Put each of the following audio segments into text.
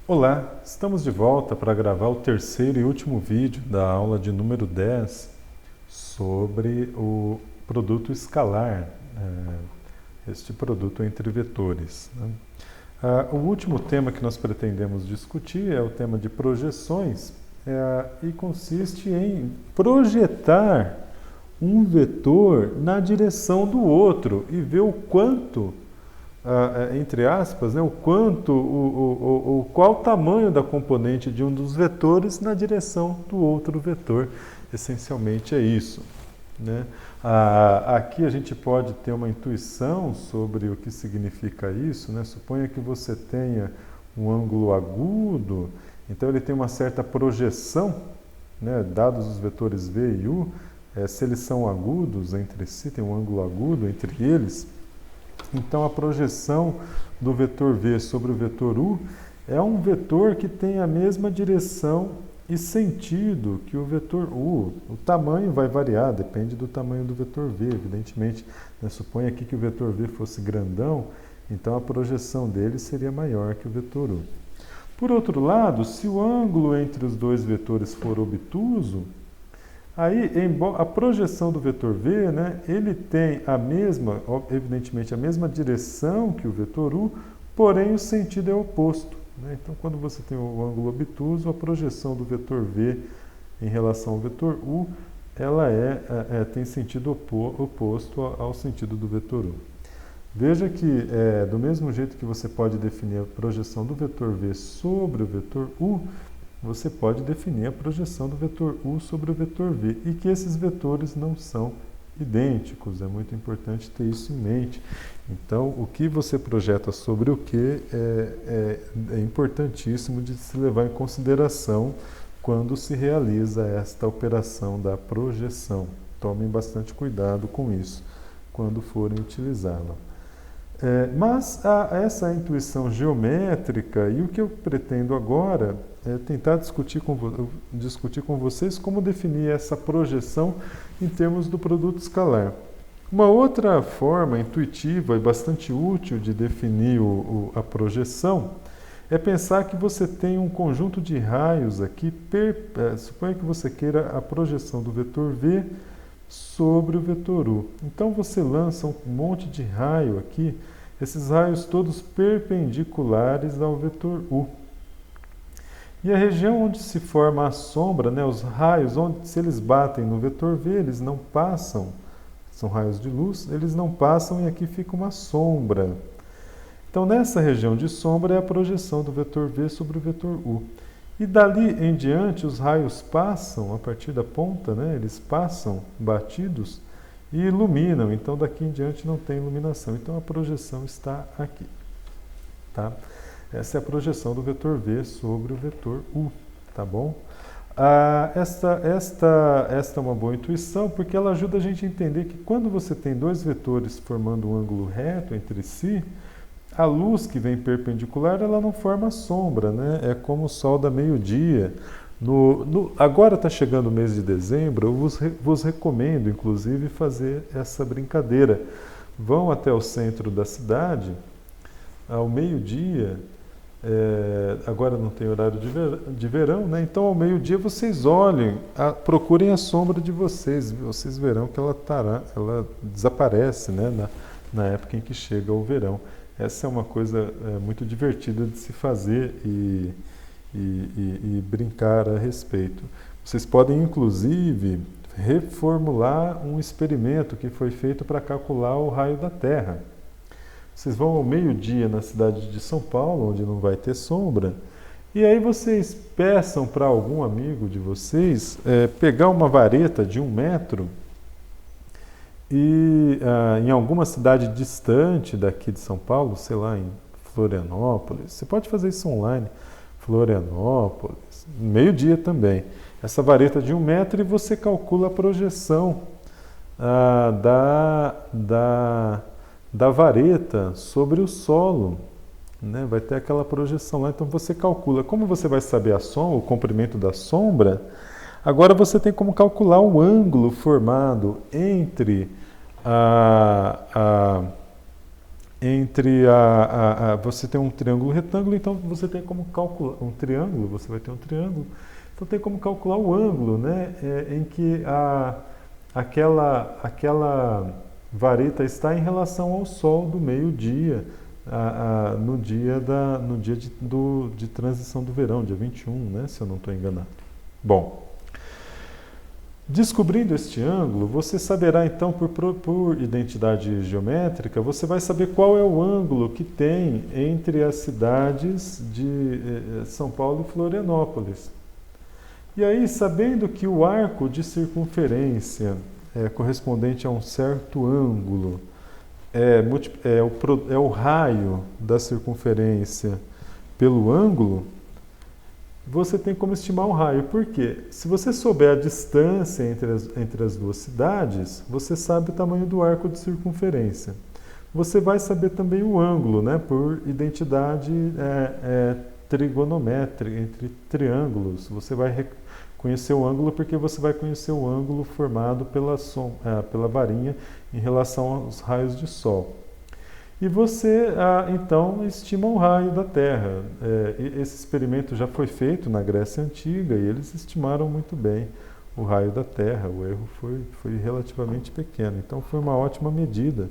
Olá, estamos de volta para gravar o terceiro e último vídeo da aula de número 10 sobre o produto escalar, este produto entre vetores, né? O último tema que nós pretendemos discutir é o tema de projeções e consiste em projetar um vetor na direção do outro e ver o quanto entre aspas, né, o quanto, qual o tamanho da componente de um dos vetores na direção do outro vetor. Essencialmente é isso, né? Aqui a gente pode ter uma intuição sobre o que significa isso, né? Suponha que você tenha um ângulo agudo, então ele tem uma certa projeção, né, dados os vetores V e U, se eles são agudos entre si, tem um ângulo agudo entre eles. Então, a projeção do vetor V sobre o vetor U é um vetor que tem a mesma direção e sentido que o vetor U. O tamanho vai variar, depende do tamanho do vetor V, evidentemente. Suponha aqui que o vetor V fosse grandão, então a projeção dele seria maior que o vetor U. Por outro lado, se o ângulo entre os dois vetores for obtuso, aí, a projeção do vetor V, né, ele tem evidentemente, a mesma direção que o vetor U, porém o sentido é oposto, né? Então, quando você tem o ângulo obtuso, a projeção do vetor V em relação ao vetor U, ela tem sentido oposto ao sentido do vetor U. Veja que, do mesmo jeito que você pode definir a projeção do vetor V sobre o vetor U, você pode definir a projeção do vetor U sobre o vetor V e que esses vetores não são idênticos. É muito importante ter isso em mente. Então, o que você projeta sobre o que é importantíssimo de se levar em consideração quando se realiza esta operação da projeção. Tomem bastante cuidado com isso quando forem utilizá-la. Mas essa intuição geométrica, e o que eu pretendo agora é tentar discutir com vocês como definir essa projeção em termos do produto escalar. Uma outra forma intuitiva e bastante útil de definir a projeção é pensar que você tem um conjunto de raios aqui, suponha que você queira a projeção do vetor V sobre o vetor U. Então você lança um monte de raio aqui, esses raios todos perpendiculares ao vetor U. E a região onde se forma a sombra, né, os raios, se eles batem no vetor V, eles não passam, são raios de luz, eles não passam e aqui fica uma sombra. Então nessa região de sombra é a projeção do vetor V sobre o vetor U. E dali em diante os raios passam, a partir da ponta, né, eles passam batidos e iluminam. Então daqui em diante não tem iluminação. Então a projeção está aqui. Tá? Essa é a projeção do vetor V sobre o vetor U. Tá bom? Esta é uma boa intuição porque ela ajuda a gente a entender que quando você tem dois vetores formando um ângulo reto entre si, a luz que vem perpendicular, ela não forma sombra, né? É como o sol da meio-dia. Agora está chegando o mês de dezembro, eu vos recomendo, inclusive, fazer essa brincadeira. Vão até o centro da cidade, ao meio-dia, agora não tem horário de verão, né? Então ao meio-dia vocês olhem, procurem a sombra de vocês verão que ela desaparece, né? Na época em que chega o verão. Essa é uma coisa muito divertida de se fazer e brincar a respeito. Vocês podem, inclusive, reformular um experimento que foi feito para calcular o raio da Terra. Vocês vão ao meio-dia na cidade de São Paulo, onde não vai ter sombra, e aí vocês peçam para algum amigo de vocês pegar uma vareta de 1 metro e em alguma cidade distante daqui de São Paulo, sei lá, em Florianópolis, você pode fazer isso online, Florianópolis, meio-dia também, essa vareta de 1 metro e você calcula a projeção da vareta sobre o solo, né? Vai ter aquela projeção lá, então você calcula. Como você vai saber o comprimento da sombra? Agora você tem como calcular o ângulo formado entre entre você tem um triângulo retângulo, então você tem como calcular um triângulo, você vai ter um triângulo, então tem como calcular o ângulo, né, em que aquela vareta está em relação ao Sol do meio-dia, no dia de transição do verão, dia 21, né, se eu não estou enganado. Bom, descobrindo este ângulo, você saberá então, por identidade geométrica, você vai saber qual é o ângulo que tem entre as cidades de São Paulo e Florianópolis. E aí, sabendo que o arco de circunferência correspondente a um certo ângulo é o raio da circunferência pelo ângulo, você tem como estimar o raio. Por quê? Se você souber a distância entre as duas cidades, você sabe o tamanho do arco de circunferência. Você vai saber também o ângulo, né, por identidade trigonométrica entre triângulos. Você vai conhecer o ângulo porque você vai conhecer o ângulo formado pela varinha em relação aos raios de Sol. E você, então, estima o raio da Terra. Esse experimento já foi feito na Grécia Antiga e eles estimaram muito bem o raio da Terra. O erro foi relativamente pequeno. Então, foi uma ótima medida.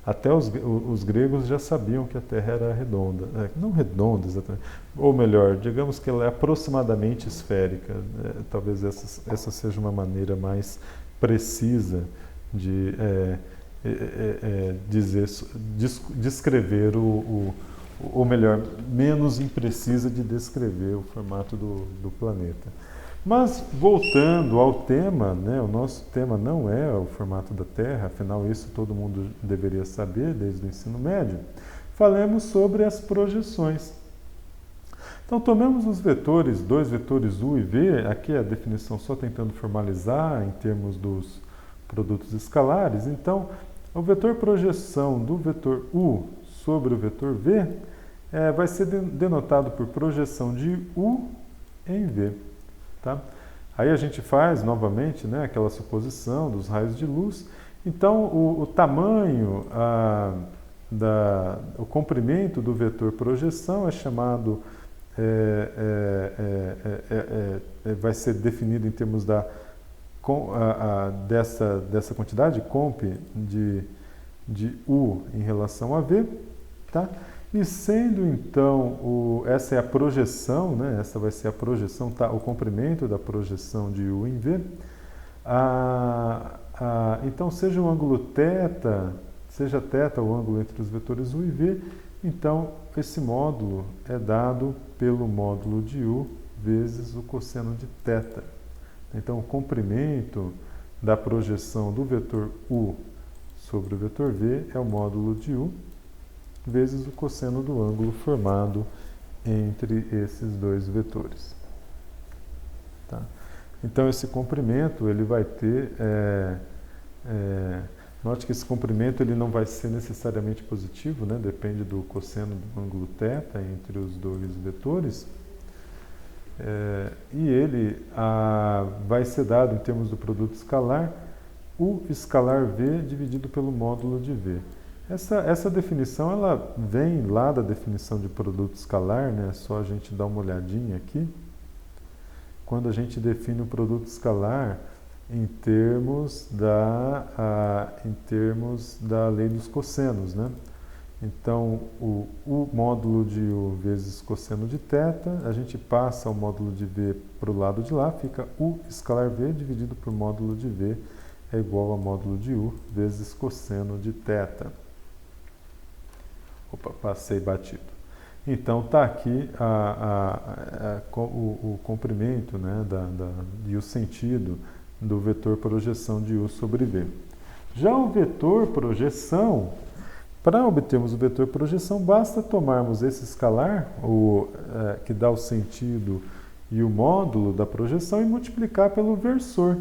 Até os gregos já sabiam que a Terra era redonda. Não redonda exatamente, ou melhor, digamos que ela é aproximadamente esférica. Talvez essa seja uma maneira mais precisa de descrever ou melhor, menos imprecisa de descrever o formato do planeta. Mas voltando ao tema, né, o nosso tema não é o formato da Terra, afinal isso todo mundo deveria saber desde o ensino médio. Falemos sobre as projeções. Então tomemos os vetores, dois vetores U e V, aqui a definição só tentando formalizar em termos dos produtos escalares. Então, o vetor projeção do vetor U sobre o vetor V vai ser denotado por projeção de U em V. Tá? Aí a gente faz novamente, né, aquela suposição dos raios de luz. Então, o tamanho, o comprimento do vetor projeção é chamado, vai ser definido em termos dessa quantidade, comp de U em relação a V, tá? E sendo então, essa é a projeção, né? Essa vai ser a projeção, tá? O comprimento da projeção de U em V, então seja o ângulo θ, seja θ o ângulo entre os vetores U e V, então esse módulo é dado pelo módulo de U vezes o cosseno de θ. Então, o comprimento da projeção do vetor U sobre o vetor V é o módulo de U vezes o cosseno do ângulo formado entre esses dois vetores. Tá? Então, esse comprimento ele vai ter... note que esse comprimento ele não vai ser necessariamente positivo, né? Depende do cosseno do ângulo θ entre os dois vetores. E ele vai ser dado em termos do produto escalar, U escalar V dividido pelo módulo de V. Essa definição ela vem lá da definição de produto escalar, né? É só a gente dar uma olhadinha aqui. Quando a gente define o produto escalar em termos da lei dos cossenos, né? Então, o módulo de U vezes cosseno de θ, a gente passa o módulo de V para o lado de lá, fica U escalar V dividido por módulo de V é igual a módulo de U vezes cosseno de θ. Opa, passei batido. Então, está aqui o comprimento, né, e o sentido do vetor projeção de U sobre V. Já o vetor projeção, para obtermos o vetor projeção, basta tomarmos esse escalar, que dá o sentido e o módulo da projeção, e multiplicar pelo versor.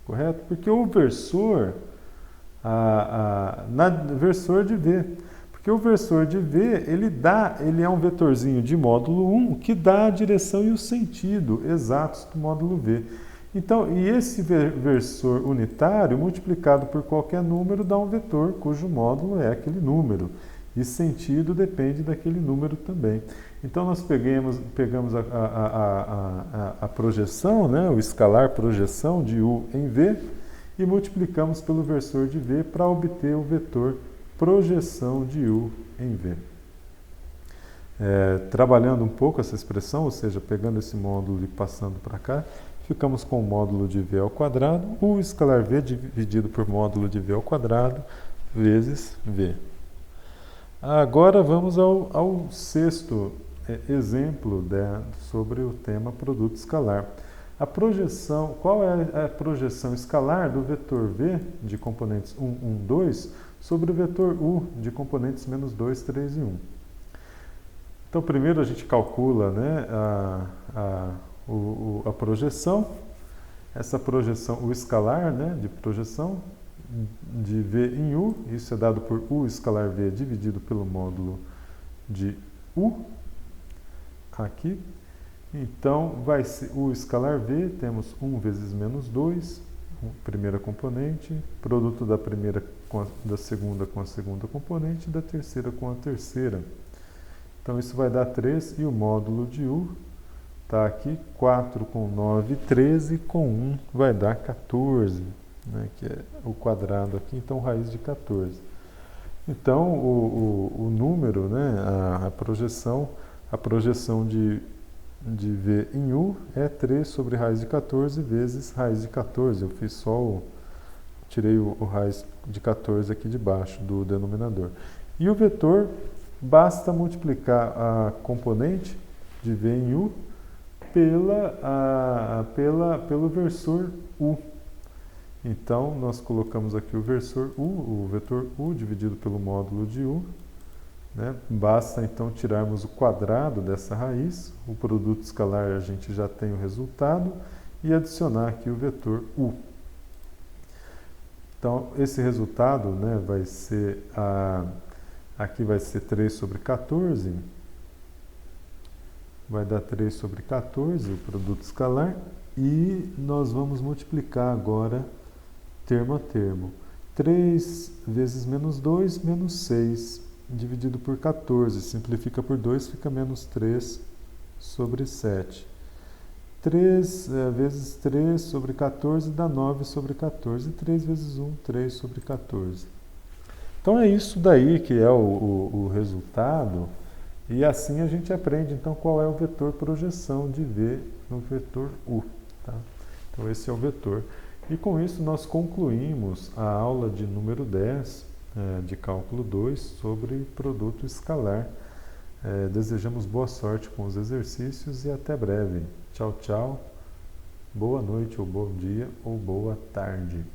Correto? Porque o versor, versor de V. Porque o versor de V, ele é um vetorzinho de módulo 1 que dá a direção e o sentido exatos do módulo V. Então, e esse versor unitário multiplicado por qualquer número dá um vetor cujo módulo é aquele número. E sentido depende daquele número também. Então, nós pegamos a projeção, né, o escalar projeção de U em V, e multiplicamos pelo versor de V para obter o vetor projeção de U em V. Trabalhando um pouco essa expressão, ou seja, pegando esse módulo e passando para cá, ficamos com o módulo de V ao quadrado, U escalar V dividido por módulo de V ao quadrado, vezes V. Agora vamos ao sexto exemplo sobre o tema produto escalar. A projeção, qual é a projeção escalar do vetor V de componentes 1, 1, 2 sobre o vetor U de componentes menos 2, 3 e 1? Então, primeiro a gente calcula, né, a projeção, essa projeção, o escalar, né, de projeção de V em U, isso é dado por U escalar V dividido pelo módulo de U, aqui. Então, vai ser U escalar V, temos 1 vezes menos 2, primeira componente, produto da primeira da segunda com a segunda componente, e da terceira com a terceira. Então, isso vai dar 3, e o módulo de U está aqui, 4 com 9, 13, com 1 vai dar 14, né, que é o quadrado aqui, então raiz de 14. Então, o número, né, a projeção de V em U é 3 sobre raiz de 14 vezes raiz de 14. Eu fiz só tirei o raiz de 14 aqui de baixo do denominador. E o vetor, basta multiplicar a componente de V em U pelo versor U. Então, nós colocamos aqui o versor U, o vetor U dividido pelo módulo de U. Né? Basta, então, tirarmos o quadrado dessa raiz, o produto escalar a gente já tem o resultado, e adicionar aqui o vetor U. Então, esse resultado, né, vai ser, aqui vai ser 3 sobre 14, vai dar 3 sobre 14, o produto escalar, e nós vamos multiplicar agora termo a termo. 3 vezes menos 2, menos 6, dividido por 14, simplifica por 2, fica menos 3 sobre 7. 3 vezes 3 sobre 14 dá 9 sobre 14, 3 vezes 1, 3 sobre 14. Então é isso daí que é o resultado, e assim a gente aprende então qual é o vetor projeção de V no vetor U. Tá? Então esse é o vetor. E com isso nós concluímos a aula de número 10 de cálculo 2 sobre produto escalar. Desejamos boa sorte com os exercícios e até breve. Tchau, tchau. Boa noite, ou bom dia, ou boa tarde.